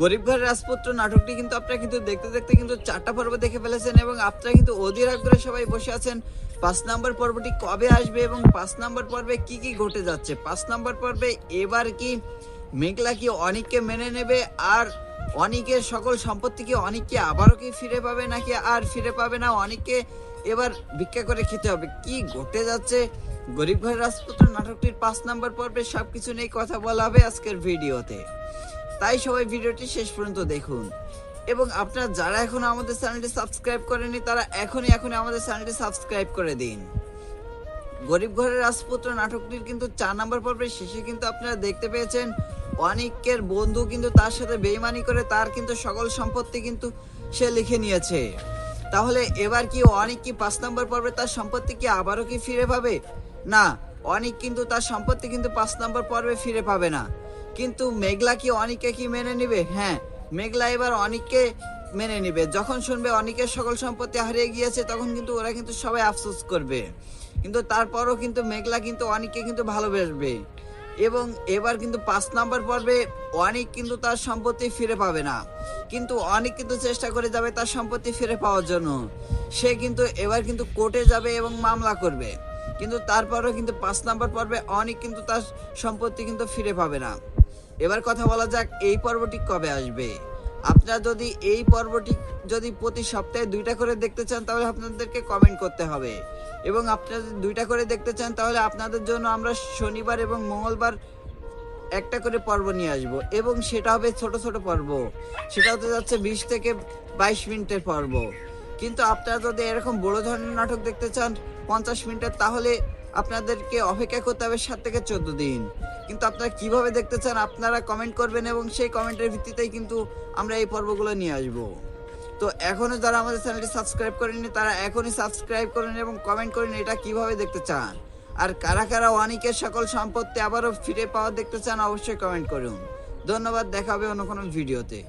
গরিব ঘরের রাজপুত্র নাটকটি কিন্তু আপনারা কিন্তু দেখতে দেখতে কিন্তু 4টা পর্ব দেখে ফেলেছেন এবং আপনারা কিন্তু অধীর আগ্রহে সবাই বসে আছেন 5 নম্বর পর্বটি কবে আসবে এবং 5 নম্বর পর্বে কি কি ঘটে যাচ্ছে। 5 নম্বর পর্বে এবার কি মেঘলা কি অনিককে মেনে নেবে, আর অনিকের সকল সম্পত্তি কি অনিক কি আবারও কি ফিরে পাবে নাকি আর ফিরে পাবে না, অনিককে এবার ভিক্ষা করে খেতে হবে, কি ঘটে যাচ্ছে গরিব ঘরের রাজপুত্র নাটকটির 5 নম্বর পর্বে সবকিছু নিয়ে কথা বলা হবে আজকের ভিডিওতে। তাই সবাই ভিডিওটি শেষ পর্যন্ত দেখুন এবং আপনারা যারা এখনো আমাদের চ্যানেলটি সাবস্ক্রাইব করেনি তারা এখনই আমাদের চ্যানেলটি সাবস্ক্রাইব করে দিন। গরিব ঘরের রাজপুত্র নাটকটির কিন্তু 4 নম্বর পর্বের শেষে কিন্তু আপনারা দেখতে পেয়েছেন অনিকের বন্ধু কিন্তু তার সাথে বেইমানি করে তার কিন্তু সকল সম্পত্তি কিন্তু সে লিখে নিয়েছে। তাহলে এবার কি অনিক কি 5 নম্বর পর্বে তার সম্পত্তি কি আবারও কি ফিরে পাবে? না, অনিক কিন্তু তার সম্পত্তি কিন্তু 5 নম্বর পর্বে ফিরে পাবে না। কিন্তু মেঘলা কি অনিককে কি মেনে নিবে? হ্যাঁ, মেঘলা এবার অনিককে মেনে নিবে। যখন শুনবে অনিকের সকল সম্পত্তি হারিয়ে গিয়েছে তখন কিন্তু ওরা কিন্তু সবাই আফসোস করবে, কিন্তু তারপরও কিন্তু মেঘলা কিন্তু অনিককে কিন্তু ভালোবাসবে এবং এবার কিন্তু 5 নম্বর পর্বে অনিক কিন্তু তার সম্পত্তি ফিরে পাবে না, কিন্তু অনিক কিন্তু চেষ্টা করে যাবে তার সম্পত্তি ফিরে পাওয়ার জন্য। সে কিন্তু এবার কিন্তু কোর্টে যাবে এবং মামলা করবে, কিন্তু তারপরও কিন্তু 5 নম্বর পর্বে অনিক কিন্তু তার সম্পত্তি কিন্তু ফিরে পাবে না। এবার কথা বলা যাক এই পর্বটি কবে আসবে। আপনারা যদি এই পর্বটি যদি প্রতি সপ্তাহে 2টা করে দেখতে চান তাহলে আপনাদেরকে কমেন্ট করতে হবে, এবং আপনারা যদি 2টা করে দেখতে চান তাহলে আপনাদের জন্য আমরা শনিবার এবং মঙ্গলবার একটা করে পর্ব নিয়ে আসবো এবং সেটা হবে ছোট ছোট পর্ব, সেটা হতে যাচ্ছে 20 থেকে 22 মিনিটের পর্ব। কিন্তু আপনারা যদি এরকম বড় ধরনের নাটক দেখতে চান 50 মিনিটের, তাহলে আপনাদেরকে অপেক্ষা করতে হবে 7 থেকে 14 দিন। কিন্তু আপনারা কিভাবে দেখতে চান আপনারা কমেন্ট করবেন এবং সেই কমেন্টের ভিত্তিতেই কিন্তু আমরা এই পর্বগুলো নিয়ে আসবো। তো এখনো যারা আমাদের চ্যানেলটি সাবস্ক্রাইব করেননি তারা এখনই সাবস্ক্রাইব করুন এবং কমেন্ট করুন এটা কিভাবে দেখতে চান, আর কারা কারা অনিকের সকল সম্পত্তি আবারও ফিরে পাওয়া দেখতে চান অবশ্যই কমেন্ট করুন। ধন্যবাদ, দেখা হবে অন্য কোনো ভিডিওতে।